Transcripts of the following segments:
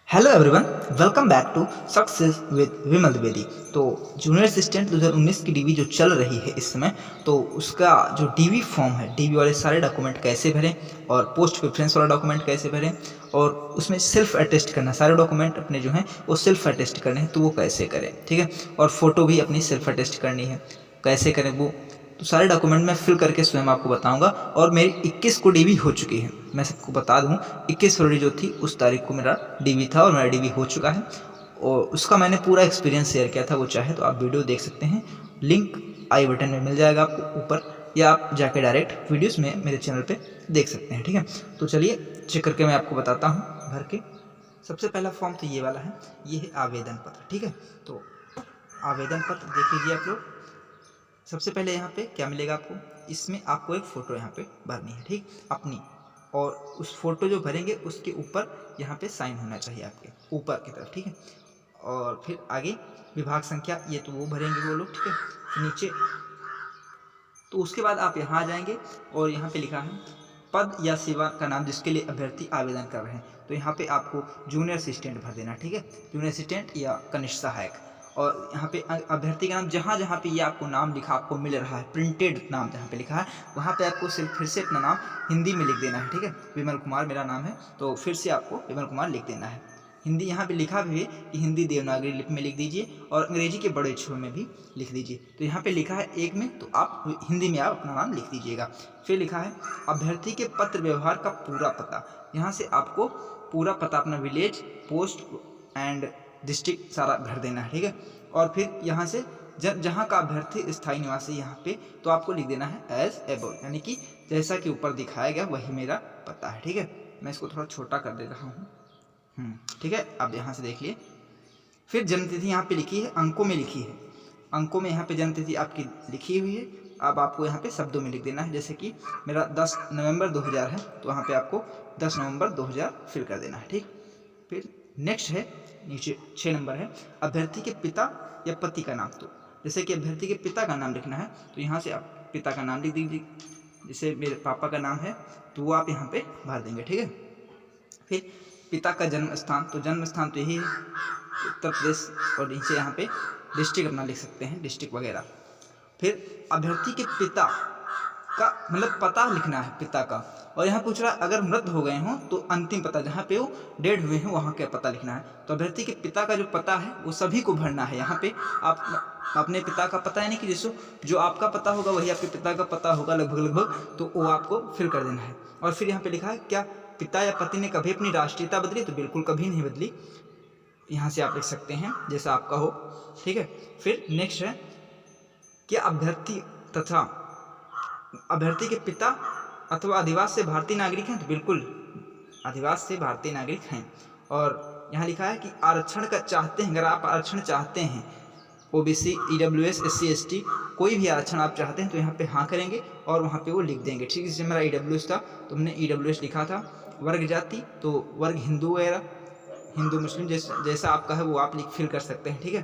Hello everyone, welcome back to success with Vimal Dwivedi. तो junior assistant 2019 की DV जो चल रही है इस समय, तो उसका जो डीवी फॉर्म है, डीवी वाले सारे डॉक्यूमेंट कैसे भरें और पोस्ट प्रेफरेंस वाला डॉक्यूमेंट कैसे भरें और उसमें सेल्फ अटेस्ट करना, सारे डॉक्यूमेंट अपने जो हैं वो सेल्फ अटेस्ट करने हैं तो वो कैसे करें, ठीक है। और फोटो भी अपनी सेल्फ अटेस्ट करनी है, कैसे करें वो, तो सारे डॉक्यूमेंट मैं फिल करके स्वयं आपको बताऊंगा। और मेरी 21 को डीवी हो चुकी है, मैं सबको बता दूं, 21 फरवरी जो थी उस तारीख को मेरा डीवी था और मेरा डीवी हो चुका है और उसका मैंने पूरा एक्सपीरियंस शेयर किया था। वो चाहे तो आप वीडियो देख सकते हैं, लिंक आई बटन में मिल जाएगा आपको ऊपर, या आप जाके डायरेक्ट वीडियोस में मेरे चैनल पे देख सकते हैं, ठीक है। तो चलिए चेक करके मैं आपको बताता हूँ भर के। सबसे पहला फॉर्म तो ये वाला है, ये है आवेदन पत्र, ठीक है। तो आवेदन पत्र देख लीजिए आप लोग। सबसे पहले यहाँ पे क्या मिलेगा आपको, इसमें आपको एक फ़ोटो यहाँ पे भरनी है, ठीक, अपनी। और उस फोटो जो भरेंगे उसके ऊपर यहाँ पे साइन होना चाहिए आपके ऊपर की तरफ, ठीक है। और फिर आगे विभाग संख्या, ये तो वो भरेंगे वो लोग, ठीक है। फिर नीचे तो उसके बाद आप यहाँ आ जाएंगे और यहाँ पे लिखा है पद या सेवा का नाम जिसके लिए अभ्यर्थी आवेदन कर रहे हैं, तो यहाँ पे आपको जूनियर असिस्टेंट भर देना, ठीक है, जूनियर असिस्टेंट या कनिष्ठ सहायक। और यहाँ पे अभ्यर्थी का नाम जहाँ जहाँ पे ये आपको नाम लिखा आपको मिल रहा है, प्रिंटेड नाम जहाँ पे लिखा है, वहाँ पे आपको सिर्फ फिर से अपना नाम हिंदी में लिख देना है, ठीक है। विमल कुमार मेरा नाम है, तो फिर से आपको विमल कुमार लिख देना है। हिंदी यहाँ पे लिखा भी है कि हिंदी देवनागरी लिपि में लिख दीजिए और अंग्रेजी के बड़े अक्षरों में भी लिख दीजिए। तो यहाँ पे लिखा है एक में, तो आप हिंदी में आप अपना नाम लिख दीजिएगा। फिर लिखा है अभ्यर्थी के पत्र व्यवहार का पूरा पता, यहाँ से आपको पूरा पता अपना विलेज, पोस्ट एंड डिस्ट्रिक्ट सारा भर देना है, ठीक है। और फिर यहाँ से जहाँ का अभ्यर्थी स्थायी निवासी यहाँ पे, तो आपको लिख देना है एज एबव, यानी कि जैसा कि ऊपर दिखाया गया वही मेरा पता है, ठीक है। मैं इसको थोड़ा छोटा कर दे रहा हूँ, ठीक है। अब यहाँ से देख लिए। फिर जन्मतिथि यहाँ पे लिखी है, अंकों में लिखी है, अंकों में यहाँ पे जन्मतिथि आपकी लिखी हुई है। अब आपको यहाँ पे शब्दों में लिख देना है, जैसे कि मेरा 10 नवंबर 2000 है, तो वहाँ पे आपको 10 नवंबर 2000 फिल कर देना है, ठीक। फिर नेक्स्ट है, नीचे 6 नंबर है, अभ्यर्थी के पिता या पति का नाम। तो जैसे कि अभ्यर्थी के पिता का नाम लिखना है, तो यहाँ से आप पिता का नाम लिख दीजिए, जैसे मेरे पापा का नाम है तो वो आप यहाँ पे भर देंगे, ठीक है। फिर पिता का जन्म स्थान, तो जन्म स्थान तो यही है उत्तर प्रदेश, और नीचे यहाँ पे डिस्ट्रिक्ट अपना लिख सकते हैं, डिस्ट्रिक्ट वगैरह। फिर अभ्यर्थी के पिता का मतलब पता लिखना है पिता का, और यहाँ पूछ रहा है अगर मृत हो गए हों तो अंतिम पता जहाँ पे वो डेड हुए हैं वहाँ का पता लिखना है। तो अभ्यर्थी के पिता का जो पता है वो सभी को भरना है यहाँ पे। आप अपने पिता का पता, यानी कि जैसे जो आपका पता होगा वही आपके पिता का पता होगा लगभग, तो वो आपको फिल कर देना है। और फिर यहाँ पे लिखा है क्या पिता या पति ने कभी अपनी राष्ट्रीयता बदली, तो बिल्कुल कभी नहीं बदली, यहाँ से आप लिख सकते हैं जैसा आपका हो, ठीक है। फिर नेक्स्ट है क्या अभ्यर्थी तथा अभ्यर्थी के पिता अथवा अधिवास से भारतीय नागरिक हैं, तो बिल्कुल अधिवास से भारतीय नागरिक हैं। और यहाँ लिखा है कि आरक्षण का चाहते हैं, अगर आप आरक्षण चाहते हैं, ओबीसी, ईडब्ल्यूएस, एससी, एसटी, कोई भी आरक्षण आप चाहते हैं तो यहाँ पे हाँ करेंगे और वहाँ पे वो लिख देंगे, ठीक है। जैसे मेरा ईडब्ल्यूएस था तो हमने ईडब्ल्यूएस लिखा था। वर्ग जाति तो वर्ग हिंदू वगैरह, हिंदू मुस्लिम जैसा आपका है वो आप फिल कर सकते हैं, ठीक है।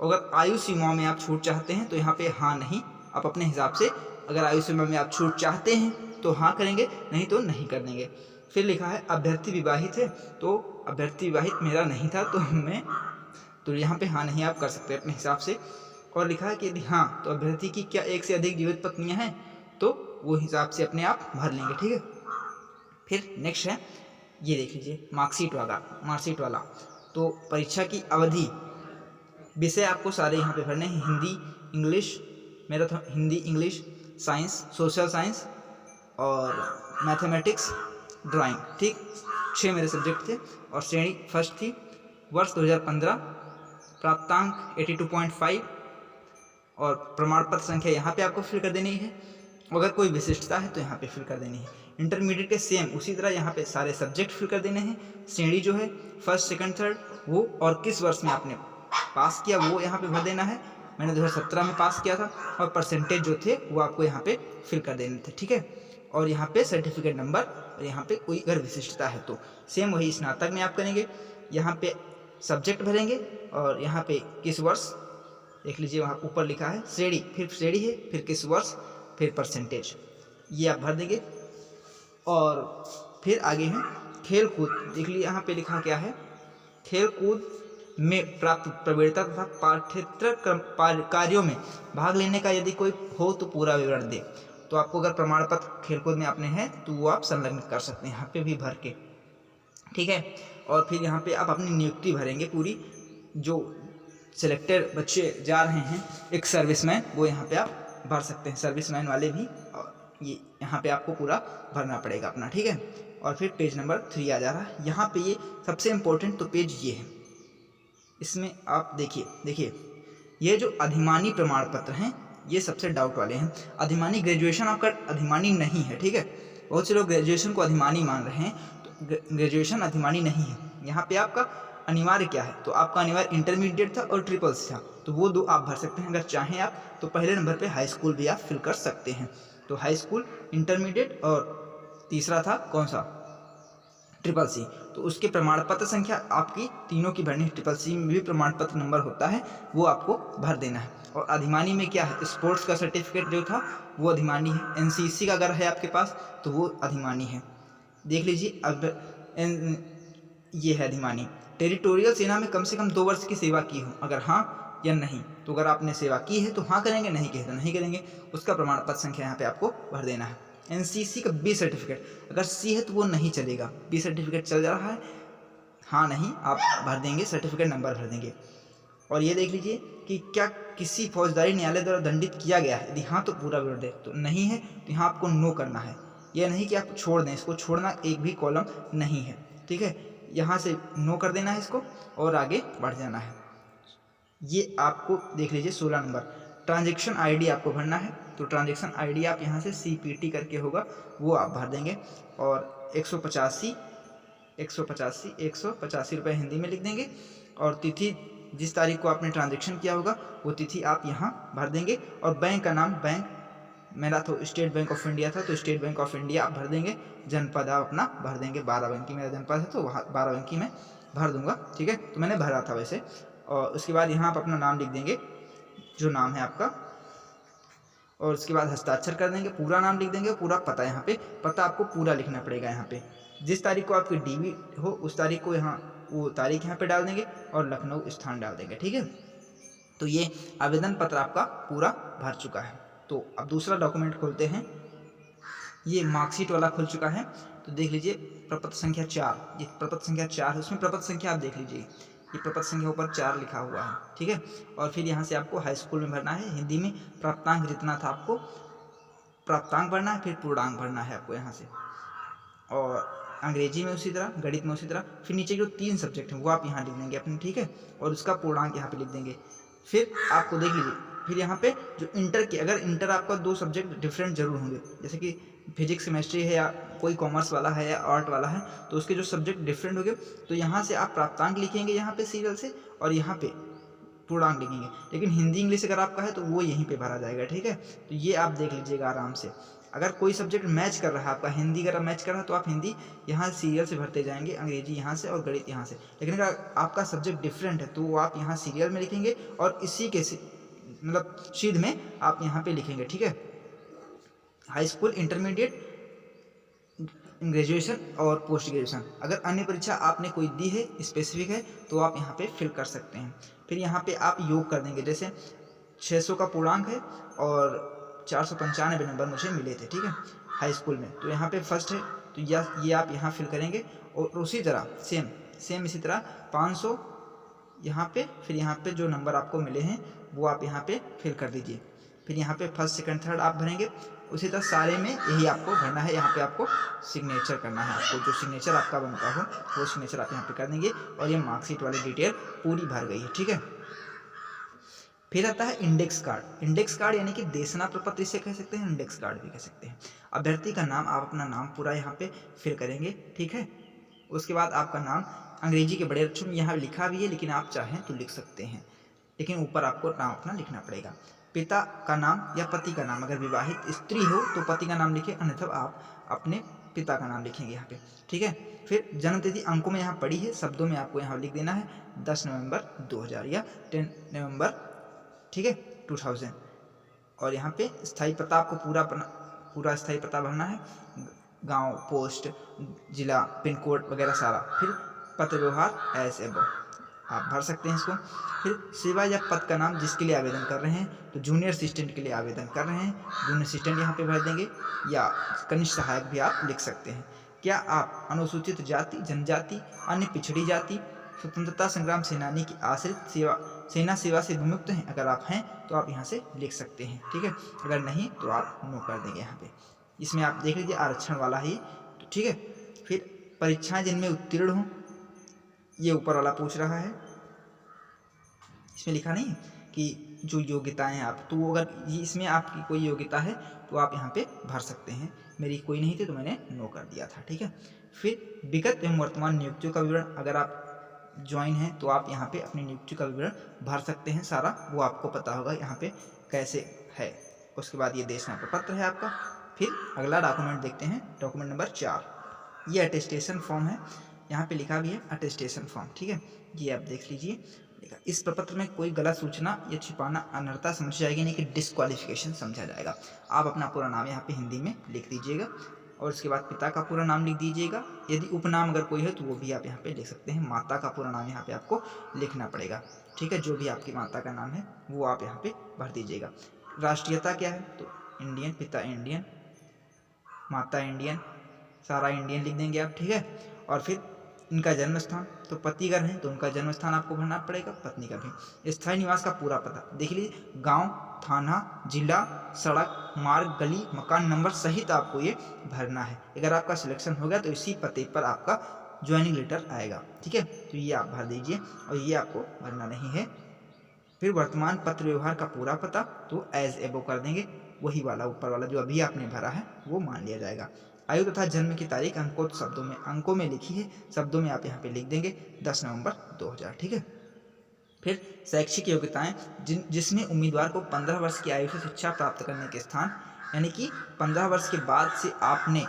अगर आयु सीमा में आप छूट चाहते हैं तो यहाँ पे हाँ नहीं आप अपने हिसाब से, अगर आयु सीमा में आप छूट चाहते हैं तो हाँ करेंगे, नहीं तो नहीं कर देंगे। फिर लिखा है अभ्यर्थी विवाहित है, तो अभ्यर्थी विवाहित मेरा नहीं था तो मैं, तो यहाँ पे हाँ नहीं आप कर सकते हैं अपने हिसाब से। और लिखा है कि यदि हाँ तो अभ्यर्थी की क्या एक से अधिक जीवित पत्नियाँ हैं, तो वो हिसाब से अपने आप भर लेंगे, ठीक है। फिर नेक्स्ट है, ये देख लीजिए मार्कशीट वाला। तो परीक्षा की अवधि, विषय आपको सारे यहाँ पे भरने हैं, हिंदी इंग्लिश, मेरा था Hindi English, science, social science और मैथमेटिक्स, ड्राइंग, ठीक। 6 मेरे सब्जेक्ट थे और श्रेणी फर्स्ट थी, वर्ष 2015, प्राप्तांक 82.5 और प्रमाण पत्र संख्या यहाँ पे आपको फिल कर देनी है। अगर कोई विशिष्टता है तो यहाँ पे फिल कर देनी है। इंटरमीडिएट के सेम उसी तरह यहाँ पे सारे सब्जेक्ट फिल कर देने हैं। श्रेणी जो है फर्स्ट सेकंड थर्ड वो, और किस वर्ष में आपने पास किया वो यहाँ पे भर देना है। मैंने 2017 में पास किया था, और परसेंटेज जो थे वो आपको यहाँ पे फिल कर देने थे, ठीक है। और यहाँ पे सर्टिफिकेट नंबर, और यहाँ पे कोई अगर विशिष्टता है तो सेम वही स्नातक में आप करेंगे। यहाँ पे सब्जेक्ट भरेंगे और यहाँ पे किस वर्ष, देख लीजिए वहाँ ऊपर लिखा है श्रेणी, फिर श्रेणी है, फिर किस वर्ष, फिर परसेंटेज, ये आप भर देंगे। और फिर आगे है खेल कूद, देख लीजिए यहाँ पे लिखा क्या है, खेल कूद में प्राप्त प्रवीणता तथा पाठ्येतर कार्यों में भाग लेने का यदि कोई हो तो पूरा विवरण दे। तो आपको अगर प्रमाण पत्र खेलकूद में आपने हैं तो वो आप संलग्न कर सकते हैं यहाँ पे भी भर के, ठीक है। और फिर यहाँ पे आप अपनी नियुक्ति भरेंगे पूरी, जो सिलेक्टेड बच्चे जा रहे हैं एक सर्विसमैन, वो यहाँ पे आप भर सकते हैं, सर्विसमैन वाले भी, और ये यहाँ पे आपको पूरा भरना पड़ेगा अपना, ठीक है। और फिर पेज नंबर 3 आ जा रहा है यहाँ पे, ये सबसे इम्पोर्टेंट तो पेज ये है। इसमें आप देखिए ये जो अधिमानी प्रमाण पत्र हैं ये सबसे डाउट वाले हैं। अधिमानी ग्रेजुएशन आपका अधिमानी नहीं है, ठीक है। बहुत से लोग ग्रेजुएशन को अधिमानी मान रहे हैं, तो ग्रेजुएशन अधिमानी नहीं है। यहाँ पे आपका अनिवार्य क्या है, तो आपका अनिवार्य इंटरमीडिएट था और ट्रिपल्स था, तो वो 2 आप भर सकते हैं। अगर चाहें आप तो पहले नंबर पे हाई स्कूल भी आप फिल कर सकते हैं। तो हाई स्कूल, इंटरमीडिएट और तीसरा था कौन सा, ट्रिपल सी। तो उसके प्रमाण पत्र संख्या आपकी तीनों की भरनी है। ट्रिपल सी में भी प्रमाण पत्र नंबर होता है, वो आपको भर देना है। और अधिमानी में क्या है, स्पोर्ट्स का सर्टिफिकेट जो था वो अधिमानी है। एनसीसी का अगर है आपके पास तो वो अधिमानी है, देख लीजिए। अब ये है अधिमानी। टेरिटोरियल सेना में कम से कम 2 वर्ष की सेवा की हो, अगर हाँ या नहीं, तो अगर आपने सेवा की है तो हाँ करेंगे, नहीं की है तो नहीं करेंगे। उसका प्रमाण पत्र संख्या यहाँ पे आपको भर देना है। एनसीसी का बी सर्टिफिकेट, अगर सी है तो वो नहीं चलेगा, बी सर्टिफिकेट चल जा रहा है, हाँ नहीं आप भर देंगे, सर्टिफिकेट नंबर भर देंगे। और ये देख लीजिए कि क्या किसी फौजदारी न्यायालय द्वारा दंडित किया गया है, यदि हाँ तो पूरा विवरण दे, तो नहीं है तो यहाँ आपको नो करना है। यह नहीं कि आप छोड़ दें, इसको छोड़ना एक भी कॉलम नहीं है, ठीक है। यहाँ से नो कर देना है इसको और आगे बढ़ जाना है। ये आपको देख लीजिए 16 नंबर ट्रांजैक्शन आईडी आपको भरना है। तो ट्रांजैक्शन आईडी आप यहाँ से CPT करके होगा वो आप भर देंगे, और 185 रुपये हिंदी में लिख देंगे। और तिथि, जिस तारीख को आपने ट्रांजैक्शन किया होगा वो तिथि आप यहाँ भर देंगे। और बैंक का नाम, बैंक मेरा तो स्टेट बैंक ऑफ इंडिया था तो स्टेट बैंक ऑफ इंडिया आप भर देंगे। जनपद आप अपना भर देंगे, बाराबंकी मेरा जनपद है तो वहाँ बाराबंकी में भर दूंगा, ठीक है। तो मैंने भरा था वैसे। और उसके बाद यहाँ आप अपना नाम लिख देंगे, जो नाम है आपका, और उसके बाद हस्ताक्षर कर देंगे, पूरा नाम लिख देंगे, पूरा पता, यहाँ पे पता आपको पूरा लिखना पड़ेगा। यहाँ पे जिस तारीख को आपकी DV हो उस तारीख को यहाँ वो तारीख यहाँ पे डाल देंगे और लखनऊ स्थान डाल देंगे, ठीक है। तो ये आवेदन पत्र आपका पूरा भर चुका है। तो अब दूसरा डॉक्यूमेंट खोलते हैं, ये मार्कशीट वाला खुल चुका है। तो देख लीजिए प्रपत्र संख्या 4, ये प्रपत्र संख्या 4 है, उसमें प्रपत्र संख्या आप देख लीजिए, ये प्रपत्र संख्या ऊपर 4 लिखा हुआ है, ठीक है। और फिर यहाँ से आपको हाई स्कूल में भरना है। हिंदी में प्राप्तांक जितना था आपको प्राप्तांक भरना है, फिर पूर्णांक भरना है आपको यहाँ से। और अंग्रेजी में उसी तरह, गणित में उसी तरह। फिर नीचे जो 3 सब्जेक्ट हैं वो आप यहाँ लिख देंगे अपने, ठीक है। और उसका पूर्णांक यहाँ पे लिख देंगे। फिर आपको देख लीजिए, फिर यहाँ पे जो इंटर की, अगर इंटर आपका 2 सब्जेक्ट डिफरेंट जरूर होंगे, जैसे कि फिजिक्स केमिस्ट्री है या कोई कॉमर्स वाला है या आर्ट वाला है, तो उसके जो सब्जेक्ट डिफरेंट होंगे, तो यहाँ से आप प्राप्तांक लिखेंगे यहाँ पे सीरियल से, और यहाँ पे पूर्णांक लिखेंगे। लेकिन हिंदी इंग्लिश अगर आपका है तो वो यहीं पे भरा जाएगा, ठीक है। तो ये आप देख लीजिएगा आराम से। अगर कोई सब्जेक्ट मैच कर रहा है आपका, हिंदी अगर मैच कर रहा है तो आप हिंदी यहाँ सीरियल से भरते जाएंगे, अंग्रेजी यहाँ से और गणित यहाँ से। लेकिन अगर आपका सब्जेक्ट डिफरेंट है तो वो आप यहाँ सीरियल में लिखेंगे और इसी के मतलब शीट में आप यहाँ पे लिखेंगे, ठीक है। हाई स्कूल, इंटरमीडिएट, ग्रेजुएशन और पोस्ट ग्रेजुएशन। अगर अन्य परीक्षा आपने कोई दी है स्पेसिफिक है तो आप यहाँ पे फिल कर सकते हैं। फिर यहाँ पे आप योग कर देंगे, जैसे 600 का पूर्णांक है और 495 नंबर मुझे मिले थे, ठीक है, हाई स्कूल में। तो यहाँ पे फर्स्ट है तो ये आप यहाँ फिल करेंगे। और उसी तरह सेम इसी तरह 500 यहाँ पे, फिर यहाँ पे जो नंबर आपको मिले हैं वो आप यहाँ पे फिल कर दीजिए। फिर यहाँ पे फर्स्ट सेकंड थर्ड आप भरेंगे। उसी तरह सारे में यही आपको भरना है। यहाँ पे आपको सिग्नेचर करना है, आपको जो सिग्नेचर आपका बनता हो वो सिग्नेचर आप यहाँ पे कर देंगे। और ये मार्कशीट वाली डिटेल पूरी भर गई है, ठीक है। फिर आता है इंडेक्स कार्ड। इंडेक्स कार्ड यानी कि देशना प्रपत्र इसे कह सकते हैं, इंडेक्स कार्ड भी कह सकते हैं। अभ्यर्थी का नाम, आप अपना नाम पूरा यहाँ पे फिल करेंगे, ठीक है। उसके बाद आपका नाम अंग्रेजी के बड़े अक्षर में यहाँ लिखा भी है, लेकिन आप चाहें तो लिख सकते हैं, लेकिन ऊपर आपको नाम अपना लिखना पड़ेगा। पिता का नाम या पति का नाम, अगर विवाहित स्त्री हो तो पति का नाम लिखें, अन्यथा आप अपने पिता का नाम लिखेंगे यहाँ पे, ठीक है। फिर जन्म तिथि अंकों में यहाँ पड़ी है, शब्दों में आपको यहाँ लिख देना है 10 नवंबर 2000 या 10 नवंबर, ठीक है, 2000। और यहाँ पे स्थायी पता आपको पूरा स्थायी पता भरना है, गांव, पोस्ट, जिला, पिन कोड वगैरह सारा। फिर पत्र व्यवहार एज एबव, आप भर सकते हैं इसको। फिर सेवा या पद का नाम जिसके लिए आवेदन कर रहे हैं, तो जूनियर असिस्टेंट के लिए आवेदन कर रहे हैं, जूनियर असिस्टेंट यहाँ पे भर देंगे, या कनिष्ठ सहायक भी आप लिख सकते हैं। क्या आप अनुसूचित जाति, जनजाति, अन्य पिछड़ी जाति, स्वतंत्रता संग्राम सेनानी की आश्रित सेना सेवा से विमुक्त हैं? अगर आप हैं तो आप यहाँ से लिख सकते हैं, ठीक है। अगर नहीं तो आप नो कर देंगे यहाँ पे। इसमें आप देख लीजिए आरक्षण वाला ही, तो ठीक है। फिर परीक्षाएं जिनमें उत्तीर्ण हों, ये ऊपर वाला पूछ रहा है, इसमें लिखा नहीं है कि जो योग्यताएं हैं आप, तो अगर इसमें आपकी कोई योग्यता है तो आप यहाँ पे भर सकते हैं। मेरी कोई नहीं थी तो मैंने नो कर दिया था, ठीक है। फिर विगत एवं वर्तमान नियुक्तियों का विवरण, अगर आप ज्वाइन हैं तो आप यहाँ पे अपनी नियुक्ति का विवरण भर सकते हैं, सारा वो आपको पता होगा यहाँ पे कैसे है। उसके बाद ये देशना प्रपत्र है आपका। फिर अगला डॉक्यूमेंट देखते हैं, डॉक्यूमेंट नंबर 4, ये अटेस्टेशन फॉर्म है, यहाँ पे लिखा भी है अटेस्टेशन फॉर्म, ठीक है। ये आप देख लीजिए, इस प्रपत्र में कोई गलत सूचना या छिपाना अनर्हता समझी जाएगी नहीं कि डिस्क्वालिफिकेशन समझा जाएगा। आप अपना पूरा नाम यहाँ पे हिंदी में लिख दीजिएगा और उसके बाद पिता का पूरा नाम लिख दीजिएगा। यदि उपनाम अगर कोई है तो वो भी आप यहाँ पे लिख सकते हैं। माता का पूरा नाम यहाँ पे आपको लिखना पड़ेगा, ठीक है। जो भी आपकी माता का नाम है वो आप यहाँ पे भर दीजिएगा। राष्ट्रीयता क्या है, तो इंडियन, पिता इंडियन, माता इंडियन, सारा इंडियन लिख देंगे आप, ठीक है। और फिर इनका जन्म स्थान, तो पति अगर हैं तो उनका जन्म स्थान आपको भरना पड़ेगा, पत्नी का भी। स्थायी निवास का पूरा पता देख लीजिए, गांव, थाना, जिला, सड़क, मार्ग, गली, मकान नंबर सहित आपको ये भरना है। अगर आपका सिलेक्शन हो गया तो इसी पते पर आपका ज्वाइनिंग लेटर आएगा, ठीक है। तो ये आप भर दीजिए और ये आपको भरना नहीं है। फिर वर्तमान पत्र व्यवहार का पूरा पता, तो एज एबो कर देंगे, वही वाला ऊपर वाला जो अभी आपने भरा है वो मान लिया जाएगा। आयु तथा जन्म की तारीख अंकों में लिखी है, शब्दों में आप यहाँ पे लिख देंगे 10 नवंबर 2000, ठीक है। फिर शैक्षिक योग्यताएं, जिसमें उम्मीदवार को 15 वर्ष की आयु से शिक्षा प्राप्त करने के स्थान, यानी कि 15 वर्ष के बाद से आपने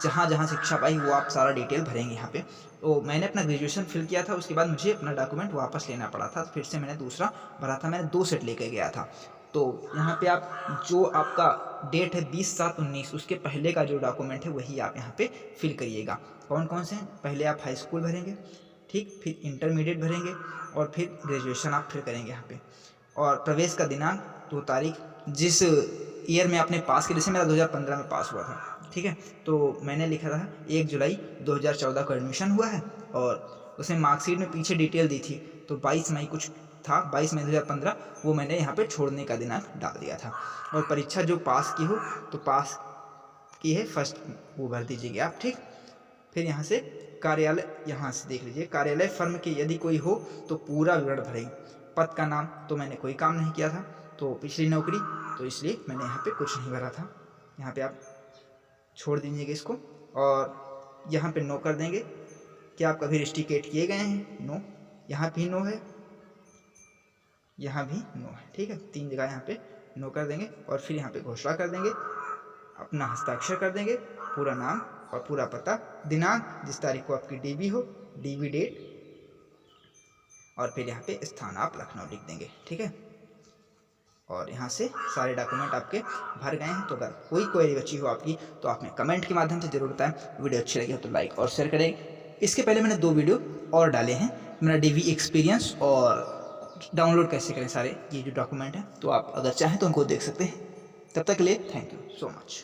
जहाँ जहाँ शिक्षा पाई वो आप सारा डिटेल भरेंगे यहाँ पे। तो मैंने अपना ग्रेजुएशन फिल किया था, उसके बाद मुझे अपना डॉक्यूमेंट वापस लेना पड़ा था, फिर से मैंने दूसरा भरा था, मैंने 2 सेट लेके गया था। तो यहाँ पे आप जो आपका डेट है 20/7/19, उसके पहले का जो डॉक्यूमेंट है वही आप यहाँ पे फिल करिएगा। कौन कौन से हैं, पहले आप हाई स्कूल भरेंगे, ठीक, फिर इंटरमीडिएट भरेंगे और फिर ग्रेजुएशन आप फिर करेंगे यहाँ पे। और प्रवेश का दिनांक, तो तारीख, जिस ईयर में आपने पास किया, जैसे मेरा 2015 में पास हुआ था, ठीक है। तो मैंने लिखा था 1 जुलाई 2014 को एडमिशन हुआ है और उसमें मार्कशीट में पीछे डिटेल दी थी, तो 22 मई कुछ था, 22 मई 2015, वो मैंने यहाँ पे छोड़ने का दिनांक डाल दिया था। और परीक्षा जो पास की हो, तो पास की है फर्स्ट, वो भर दीजिएगा आप, ठीक। फिर यहाँ से कार्यालय, यहाँ से देख लीजिए, कार्यालय फर्म के यदि कोई हो तो पूरा विवरण भरेंगे। पद का नाम, तो मैंने कोई काम नहीं किया था, तो पिछली नौकरी, तो इसलिए मैंने यहाँ पे कुछ नहीं भरा था, यहाँ पे आप छोड़ दीजिएगा इसको। और यहाँ पे नो कर देंगे। क्या आप कभी रजिस्ट्रेट किए गए हैं, नो, यहाँ भी नो है, यहाँ भी नो है, ठीक है। 3 जगह यहाँ पे नो कर देंगे और फिर यहाँ पे घोषणा कर देंगे, अपना हस्ताक्षर कर देंगे, पूरा नाम और पूरा पता, दिनांक जिस तारीख को आपकी डीबी हो, डीबी डेट, और फिर यहाँ पे स्थान आप लखनऊ लिख देंगे, ठीक है। और यहाँ से सारे डॉक्यूमेंट आपके भर गए हैं। तो अगर कोई क्वेरी बची हो आपकी तो आप हमें कमेंट के माध्यम से जरूर बताएं। वीडियो अच्छी लगी हो तो लाइक और शेयर करें। इसके पहले मैंने 2 वीडियो और डाले हैं, मेरा डीवी एक्सपीरियंस और डाउनलोड कैसे करें सारे ये जो डॉक्यूमेंट हैं, तो आप अगर चाहें तो उनको देख सकते हैं। तब तक के लिए थैंक यू सो मच।